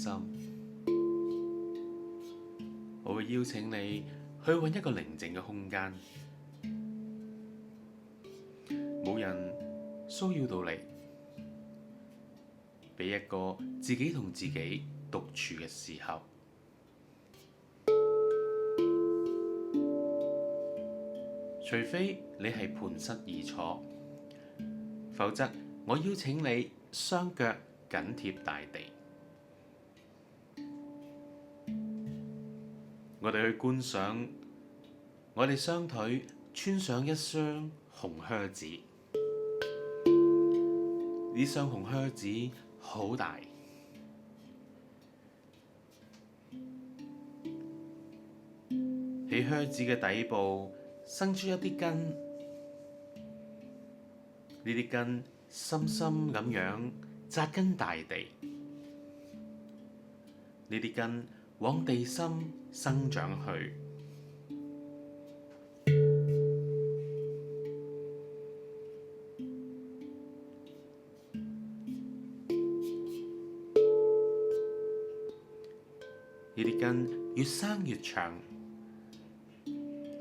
心。我會邀請你去揾一個寧靜嘅空間，冇人騷擾到你，俾一個自己同自己獨處嘅時候。除非你係盤膝而坐，否則我邀請你雙腳緊貼大地。我哋去觀賞我哋雙腿穿上一雙紅靴子，呢雙紅靴子好大，喺靴子嘅底部生出一啲根，呢啲根深深咁樣扎根大地，呢啲根往地心生長去。呢啲根越生越長，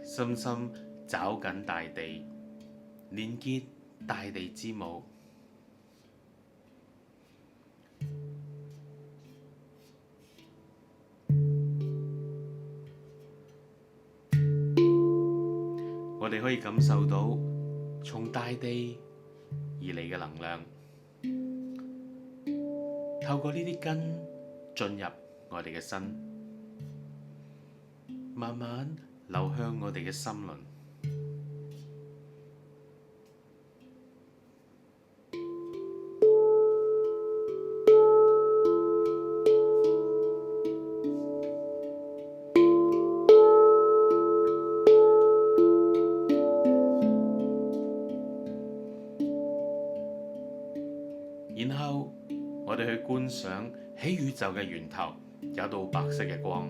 深深抓緊大地，連結大地之母。我哋可以感受到從大地而嚟嘅能量，透過呢啲根進入我哋嘅身，慢慢流向我哋嘅心輪。然後我哋去觀賞喺宇宙嘅源頭有道白色嘅光，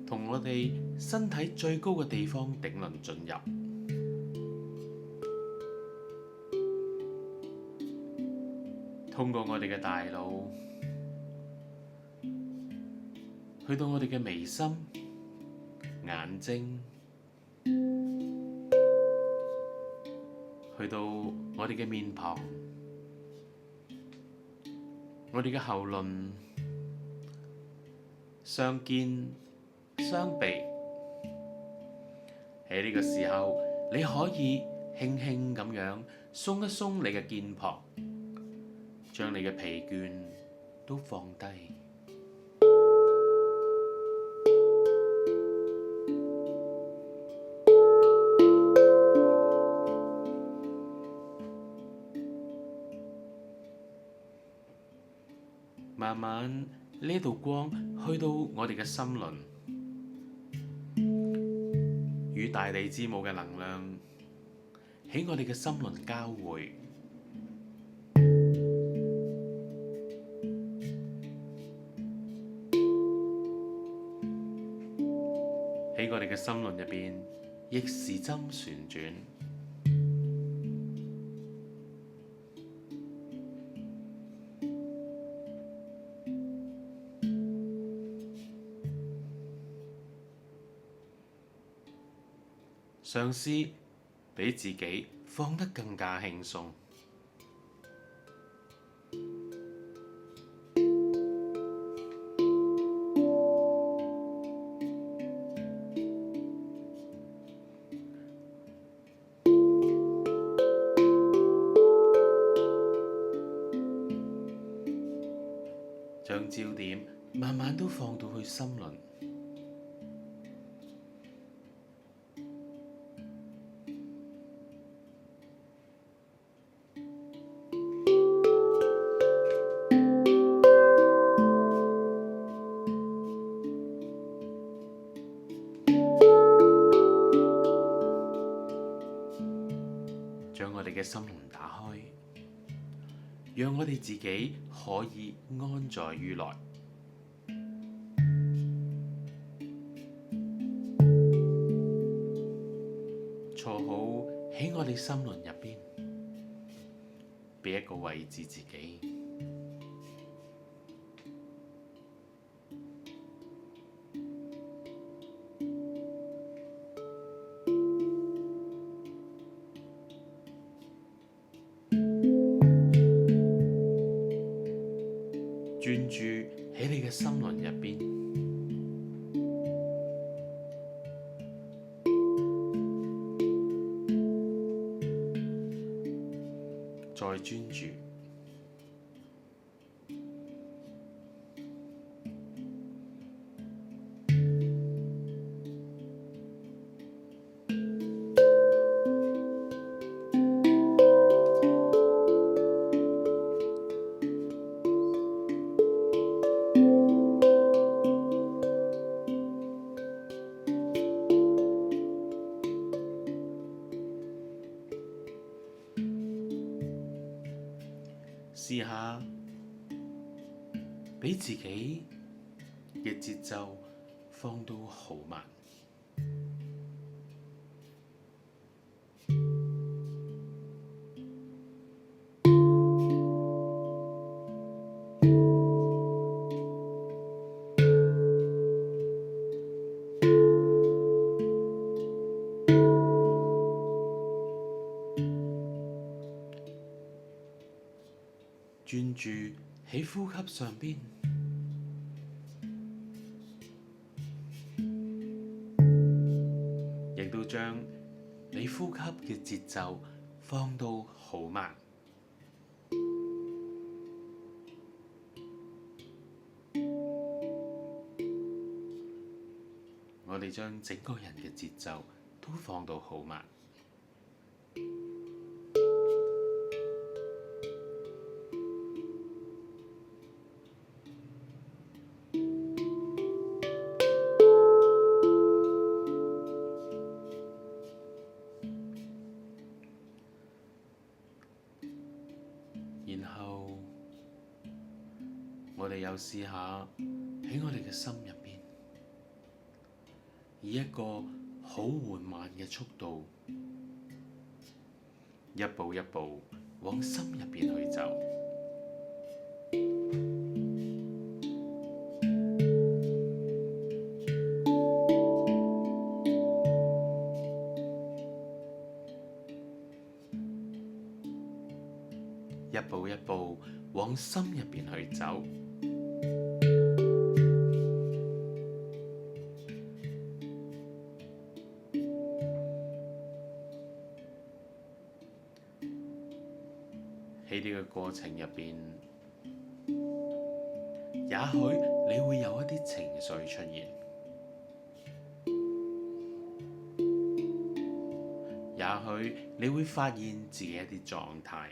同我哋身體最高嘅地方頂輪進入，通過我哋嘅大腦，去到我哋嘅眉心、眼睛，去到我哋嘅面龐、我哋嘅喉嚨、雙肩、雙臂。喺呢個時候，你可以輕輕咁樣鬆一鬆你嘅肩膀，將你嘅疲倦都放低。慢慢呢道光去到我哋嘅心輪，與大地之母嘅能量喺我哋嘅心輪交匯，喺我哋嘅心輪入邊逆時針旋轉。嘗試俾自己放得更加輕鬆，將焦點慢慢都放到去心輪。將我哋嘅心輪打開，讓我哋自己可以安在於內，坐好喺我哋心輪入邊，俾一個位置自己。專注喺你嘅心輪入邊，再專注。試下俾自己嘅節奏放到好慢，專注喺呼吸上邊，亦都將你呼吸嘅節奏放到好慢。我哋將整個人嘅節奏都放到好慢。然後我哋又試下喺我哋嘅心入邊，以一個好緩慢嘅速度，一步一步往心入邊去走。一步一步往心入邊去走，喺呢個過程入邊，也許你會有一啲情緒出現，也許你會發現自己一啲狀態。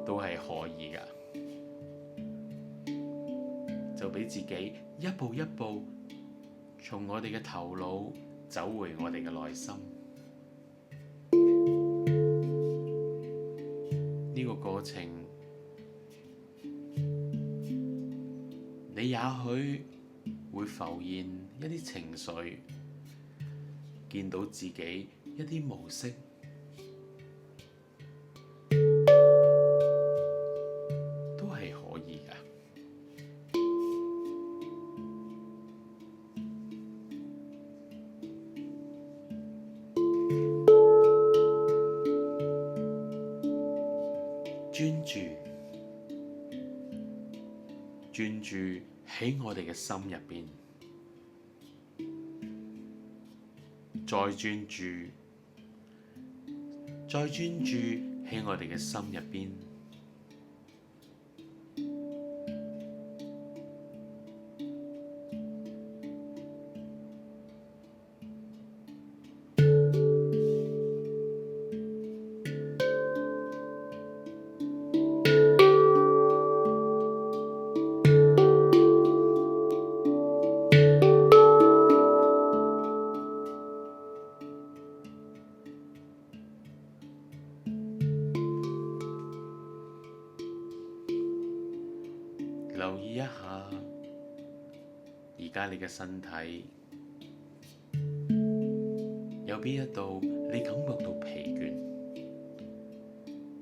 都係可以㗎，就俾自己一步一步從我哋嘅頭腦走回我哋嘅內心。呢個過程，你也許會浮現一啲情緒，見到自己一啲模式，都係可以㗎。專注喺我哋嘅心入邊，再專注喺我哋嘅心入邊。留意一下，而家你嘅身體有邊一度你感覺到疲倦，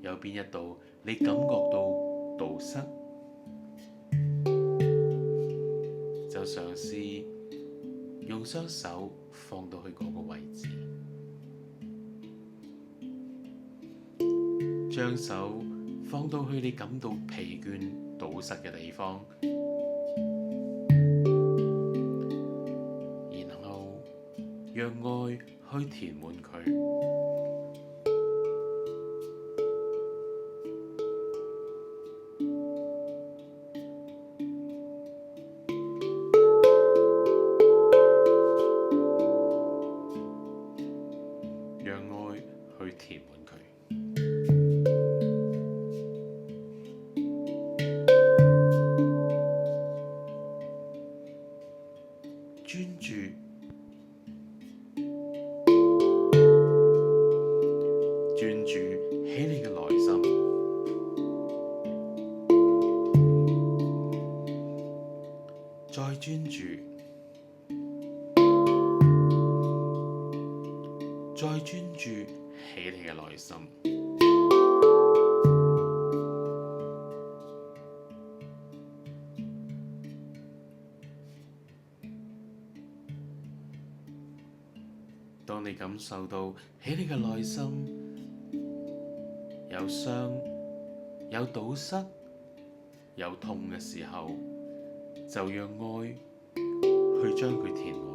有邊一度你感覺到堵塞，就嘗試用雙手放到去嗰個位置。將手放到去你感到疲倦、堵塞嘅地方，然後讓愛去填滿佢。讓愛去填滿佢。專注，專注喺你嘅內心，再專注，再專注喺你嘅內心。當你感受到喺你嘅內心有傷、有堵塞、有痛嘅時候，就讓愛去將佢填滿。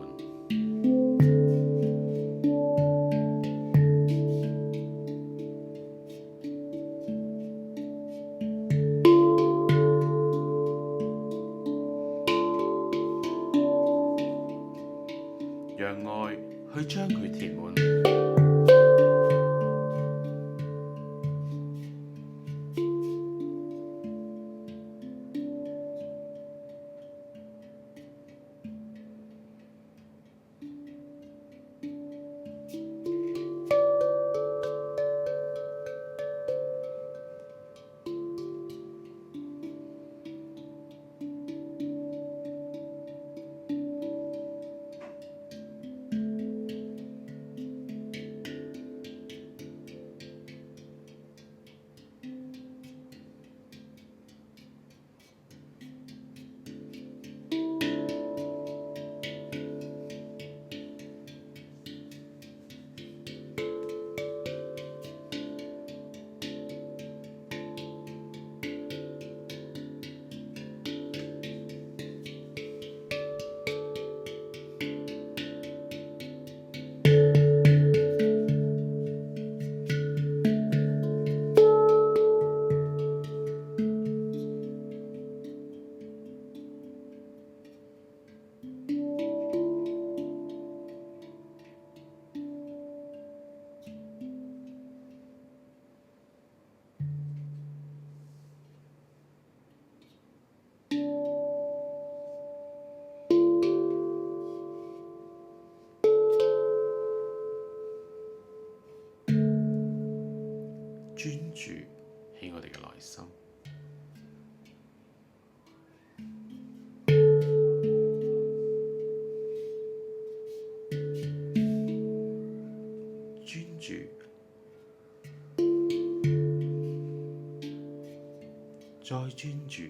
讓愛去將佢填滿。專注喺我哋嘅內心，專注，再專注。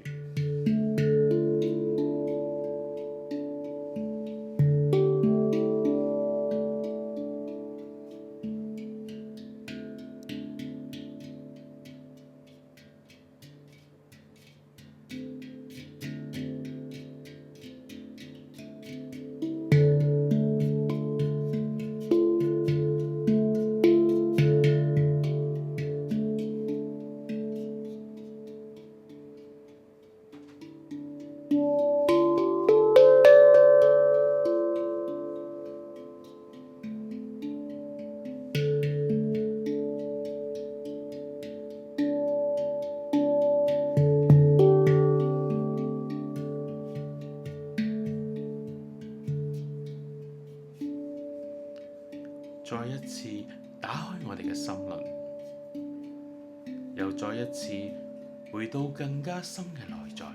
再一次打開我哋嘅心輪，又再一次回到更加深嘅內在，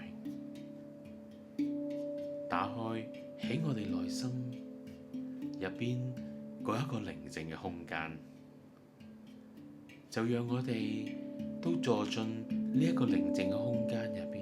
打開喺我哋內心入邊嗰一個寧靜嘅空間，就讓我哋都坐進呢一個寧靜嘅空間入邊。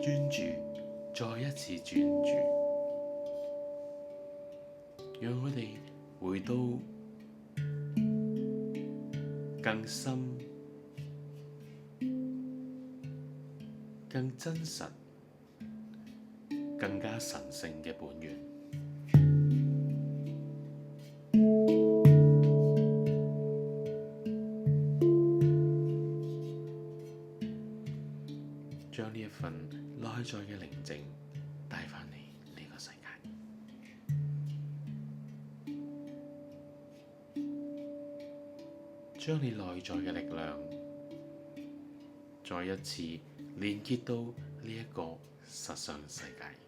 專注，再一次專注，讓我哋回到更深、更真實、更加神聖嘅本源。將呢一份內在嘅寧靜帶返嚟呢個世界，將你內在嘅力量再一次連結到呢一個實相世界。